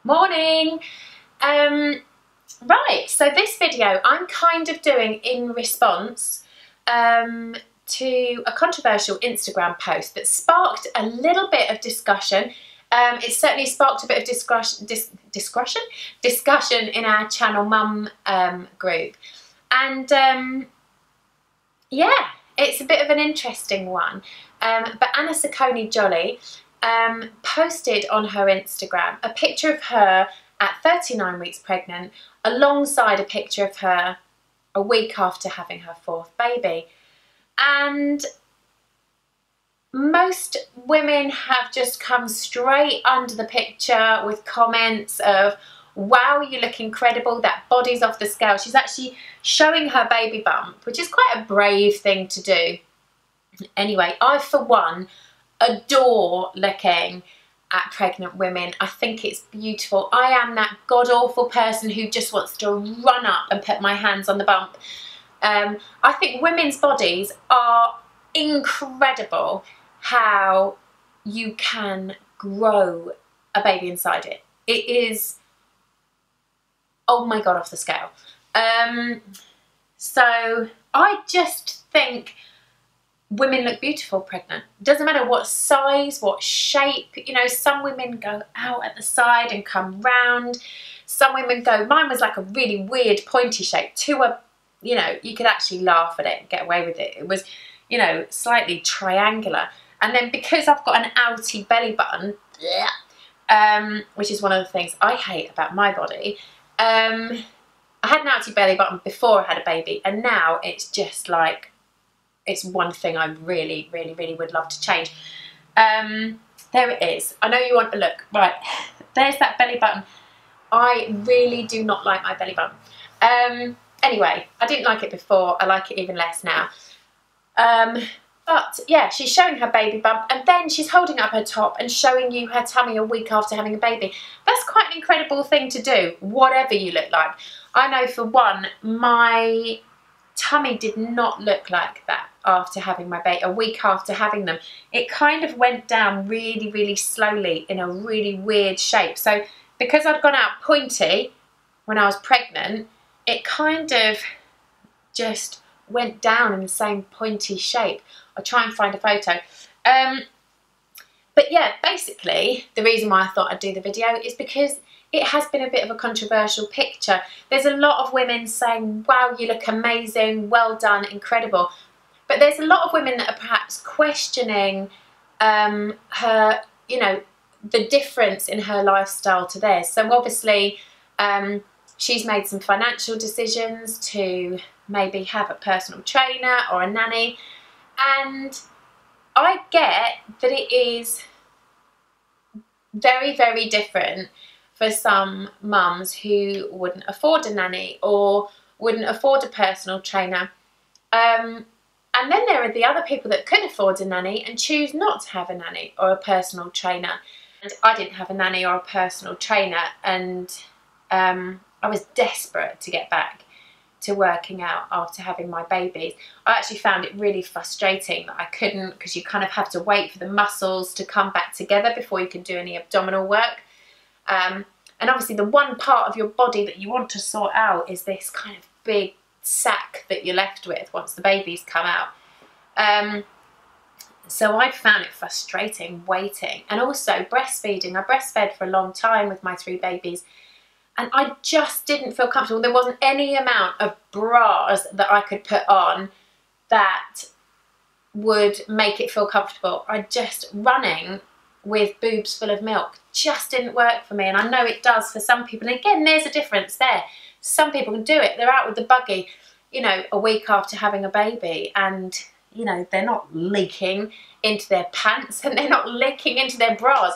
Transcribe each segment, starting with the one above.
Morning. Right, so this video I'm kind of doing in response to a controversial Instagram post that sparked a little bit of discussion. It certainly sparked a bit of discussion in our channel mum group, and yeah, it's a bit of an interesting one. But Anna Saccone Joly posted on her Instagram a picture of her at 39 weeks pregnant alongside a picture of her a week after having her fourth baby. And most women have just come straight under the picture with comments of, wow, you look incredible, that body's off the scale. She's actually showing her baby bump, which is quite a brave thing to do. Anyway, I for one adore looking at pregnant women. I think it's beautiful. I am that god-awful person who just wants to run up and put my hands on the bump. I think women's bodies are incredible, how you can grow a baby inside it. It is, oh my god, off the scale. So I just think women look beautiful pregnant. Doesn't matter what size, what shape. You know, some women go out at the side and come round. Some women go, mine was like a really weird pointy shape to a, you know, you could actually laugh at it and get away with it. It was, you know, slightly triangular. And then because I've got an outy belly button, which is one of the things I hate about my body, I had an outy belly button before I had a baby, and now it's just like, it's one thing I really, really, really would love to change. There it is. I know you want a look. Right, there's that belly button. I really do not like my belly button. Anyway, I didn't like it before. I like it even less now. But yeah, she's showing her baby bump, and then she's holding up her top and showing you her tummy a week after having a baby. That's quite an incredible thing to do, whatever you look like. I know for one, my tummy did not look like that after having my baby, a week after having them. It kind of went down really, really slowly in a really weird shape. So because I'd gone out pointy when I was pregnant, it kind of just went down in the same pointy shape. I'll try and find a photo. But yeah, basically the reason why I thought I'd do the video is because it has been a bit of a controversial picture. There's a lot of women saying, wow, you look amazing, well done, incredible. But there's a lot of women that are perhaps questioning her, you know, the difference in her lifestyle to theirs. So obviously she's made some financial decisions to maybe have a personal trainer or a nanny. And I get that it is very, very different for some mums who wouldn't afford a nanny or wouldn't afford a personal trainer. And then there are the other people that could afford a nanny and choose not to have a nanny or a personal trainer. And I didn't have a nanny or a personal trainer, and I was desperate to get back to working out after having my babies. I actually found it really frustrating that I couldn't, because you kind of have to wait for the muscles to come back together before you can do any abdominal work. And obviously the one part of your body that you want to sort out is this kind of big sack that you're left with once the babies come out. So I found it frustrating waiting, and also breastfeeding. I breastfed for a long time with my 3 babies, and I just didn't feel comfortable. There wasn't any amount of bras that I could put on that would make it feel comfortable. Running with boobs full of milk just didn't work for me, and I know it does for some people. And again, there's a difference there. Some people can do it. They're out with the buggy, you know, a week after having a baby, and you know, they're not leaking into their pants and they're not leaking into their bras.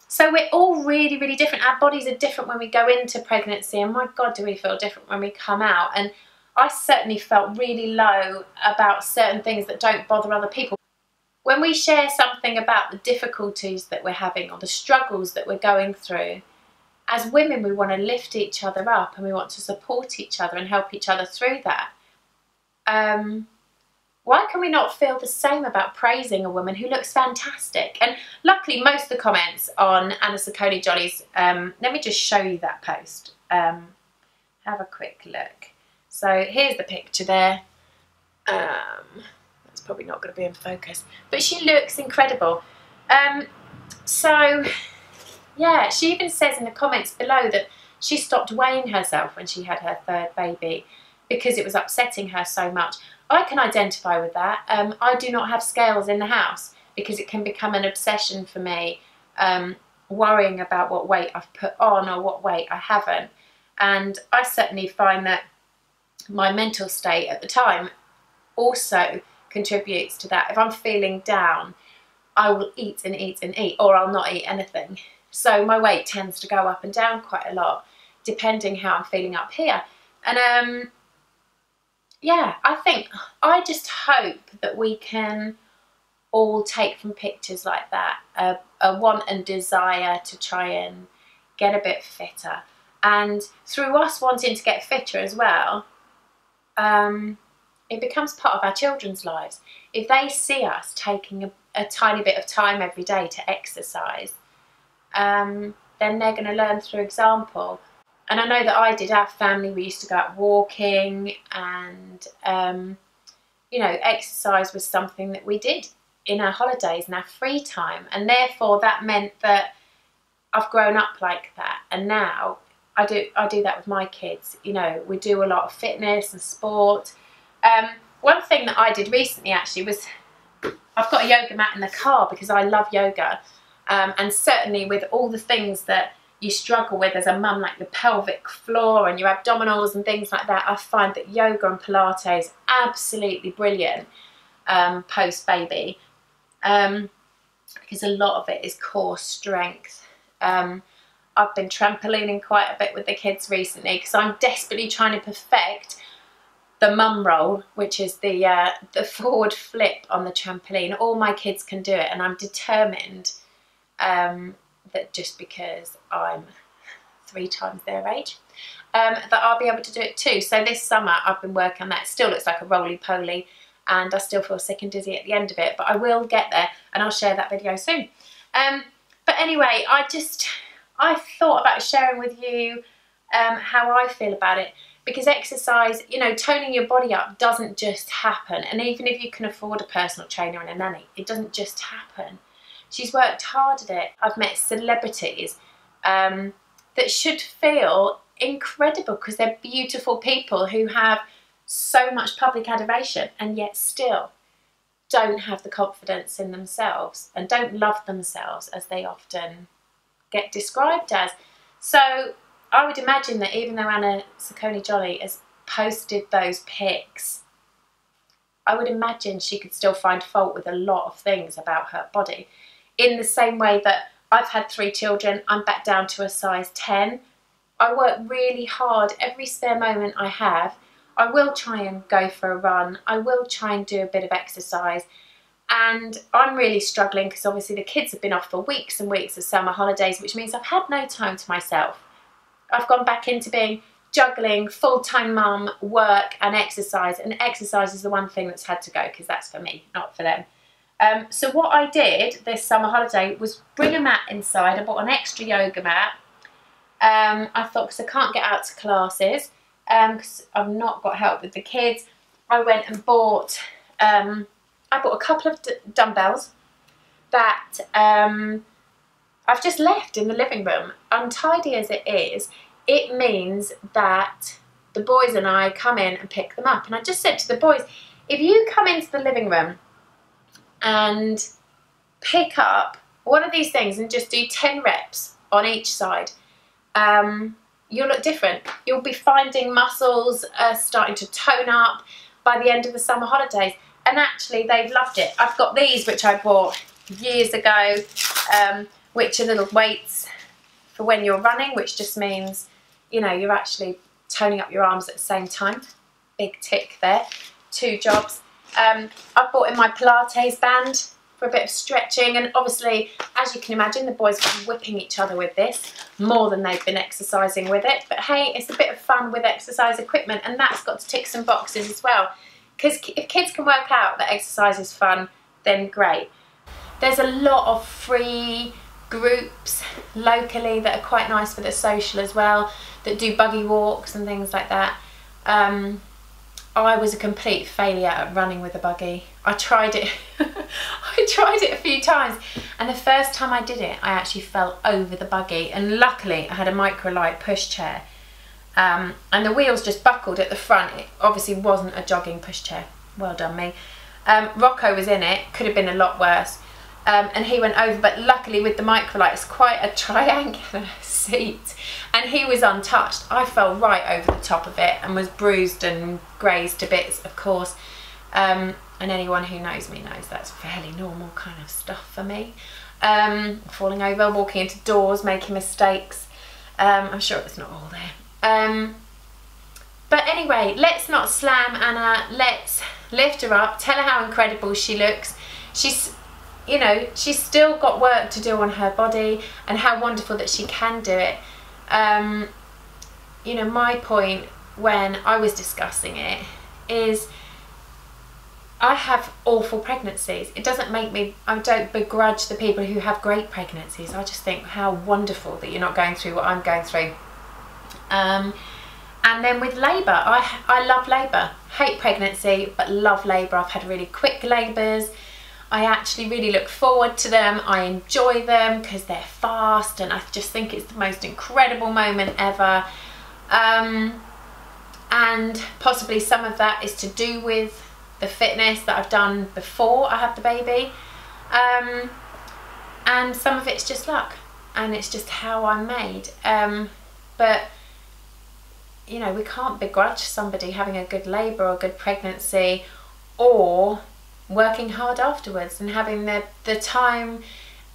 So we're all really, really different. Our bodies are different when we go into pregnancy, and my God, do we feel different when we come out. And I certainly felt really low about certain things that don't bother other people. When we share something about the difficulties that we're having or the struggles that we're going through, as women, we want to lift each other up and we want to support each other and help each other through that. Why can we not feel the same about praising a woman who looks fantastic? And luckily, most of the comments on Anna Saccone Joly's, let me just show you that post. Have a quick look. So here's the picture there. That's probably not going to be in focus, but she looks incredible. So yeah, she even says in the comments below that she stopped weighing herself when she had her third baby because it was upsetting her so much. I can identify with that. I do not have scales in the house because it can become an obsession for me, worrying about what weight I've put on or what weight I haven't. And I certainly find that my mental state at the time also contributes to that. If I'm feeling down, I will eat and eat and eat, or I'll not eat anything. So my weight tends to go up and down quite a lot, depending how I'm feeling up here. And yeah, I just hope that we can all take from pictures like that a want and desire to try and get a bit fitter. And through us wanting to get fitter as well, it becomes part of our children's lives. If they see us taking a tiny bit of time every day to exercise, then they're going to learn through example. And I know that I did. Our family, we used to go out walking, and you know, exercise was something that we did in our holidays and our free time, and therefore that meant that I've grown up like that. And now I do that with my kids. You know, we do a lot of fitness and sport. One thing that I did recently actually was, I've got a yoga mat in the car because I love yoga, and certainly with all the things that you struggle with as a mum, like your pelvic floor and your abdominals and things like that, I find that yoga and Pilates absolutely brilliant post-baby, because a lot of it is core strength. I've been trampolining quite a bit with the kids recently because I'm desperately trying to perfect the mum roll, which is the forward flip on the trampoline. All my kids can do it, and I'm determined that just because I'm 3 times their age, that I'll be able to do it too. So this summer I've been working on that. It still looks like a roly-poly, and I still feel sick and dizzy at the end of it, but I will get there, and I'll share that video soon. But anyway, I thought about sharing with you how I feel about it, because exercise, you know, toning your body up doesn't just happen. And even if you can afford a personal trainer and a nanny, it doesn't just happen. She's worked hard at it. I've met celebrities that should feel incredible because they're beautiful people who have so much public adoration and yet still don't have the confidence in themselves and don't love themselves as they often get described as. So I would imagine that even though Anna Saccone Joly has posted those pics, I would imagine she could still find fault with a lot of things about her body. In the same way that I've had 3 children, I'm back down to a size 10. I work really hard every spare moment I have. I will try and go for a run. I will try and do a bit of exercise. And I'm really struggling because obviously the kids have been off for weeks and weeks of summer holidays, which means I've had no time to myself. I've gone back into being juggling full-time mum, work and exercise is the one thing that's had to go because that's for me, not for them. So what I did this summer holiday was bring a mat inside. I bought an extra yoga mat. I thought, because I can't get out to classes, because I've not got help with the kids, I went and bought, I bought a couple of dumbbells that I've just left in the living room. Untidy as it is, it means that the boys and I come in and pick them up. And I just said to the boys, if you come into the living room and pick up one of these things and just do 10 reps on each side, you'll look different. You'll be finding muscles starting to tone up by the end of the summer holidays. And actually they've loved it. I've got these which I bought years ago, which are little weights for when you're running, which just means, you know, you're actually toning up your arms at the same time. Big tick there, 2 jobs. I've bought in my Pilates band for a bit of stretching, and obviously, as you can imagine, the boys have been whipping each other with this more than they've been exercising with it. But hey, it's a bit of fun with exercise equipment, and that's got to tick some boxes as well. Because if kids can work out that exercise is fun, then great. There's a lot of free groups locally that are quite nice for the social as well, that do buggy walks and things like that. I was a complete failure at running with a buggy. I tried it I tried it a few times, and the first time I did it I actually fell over the buggy, and luckily I had a microlight pushchair, and the wheels just buckled at the front. It obviously wasn't a jogging pushchair. Well done me. Rocco was in it, could have been a lot worse. And he went over, but luckily with the microlight, it's quite a triangular seat, and he was untouched. I fell right over the top of it and was bruised and grazed to bits, of course. And anyone who knows me knows that's fairly normal kind of stuff for me. Falling over, walking into doors, making mistakes. I'm sure it's not all there. But anyway, let's not slam Anna. Let's lift her up, tell her how incredible she looks. She's, you know, she's still got work to do on her body, and how wonderful that she can do it. You know, my point when I was discussing it is I have awful pregnancies. It doesn't make me, I don't begrudge the people who have great pregnancies. I just think how wonderful that you're not going through what I'm going through. And then with labour, I love labour. Hate pregnancy, but love labour. I've had really quick labours. I actually really look forward to them. I enjoy them because they're fast, and I just think it's the most incredible moment ever. And possibly some of that is to do with the fitness that I've done before I had the baby. And some of it's just luck, and it's just how I'm made. But you know, we can't begrudge somebody having a good labour or a good pregnancy, or working hard afterwards and having the time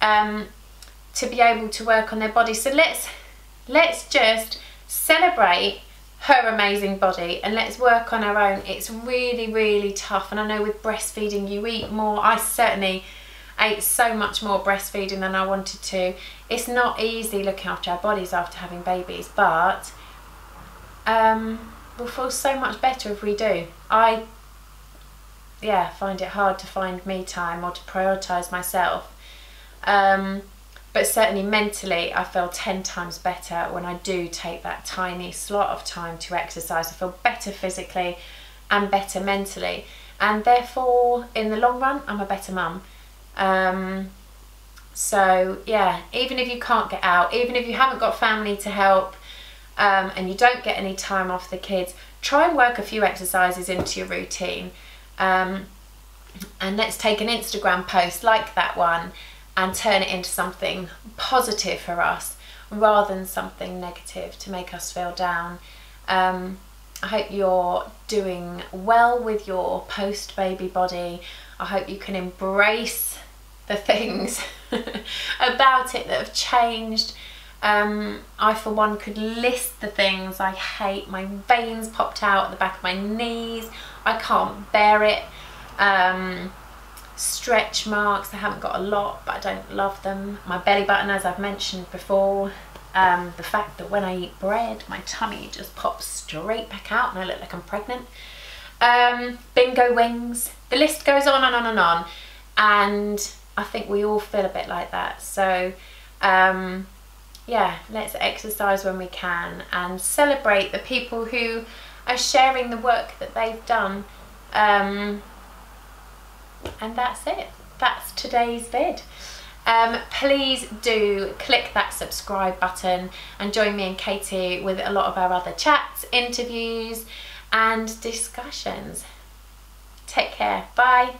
to be able to work on their body. So let's just celebrate her amazing body, and let's work on our own. It's really, really tough, and I know with breastfeeding you eat more. I certainly ate so much more breastfeeding than I wanted to. It's not easy looking after our bodies after having babies, but we'll feel so much better if we do. I find it hard to find me time or to prioritise myself, but certainly mentally I feel 10 times better when I do take that tiny slot of time to exercise. I feel better physically and better mentally, and therefore in the long run I'm a better mum. So yeah, even if you can't get out, even if you haven't got family to help, and you don't get any time off the kids, try and work a few exercises into your routine. And let's take an Instagram post like that one and turn it into something positive for us rather than something negative to make us feel down. I hope you're doing well with your post-baby body. I hope you can embrace the things about it that have changed. I for one could list the things I hate. My veins popped out at the back of my knees. I can't bear it. Stretch marks, I haven't got a lot, but I don't love them. My belly button, as I've mentioned before. The fact that when I eat bread, my tummy just pops straight back out and I look like I'm pregnant. Bingo wings. The list goes on and on and on. And I think we all feel a bit like that. So, yeah, let's exercise when we can and celebrate the people who are sharing the work that they've done. And that's it. That's today's vid. Please do click that subscribe button and join me and Katie with a lot of our other chats, interviews and discussions. Take care. Bye.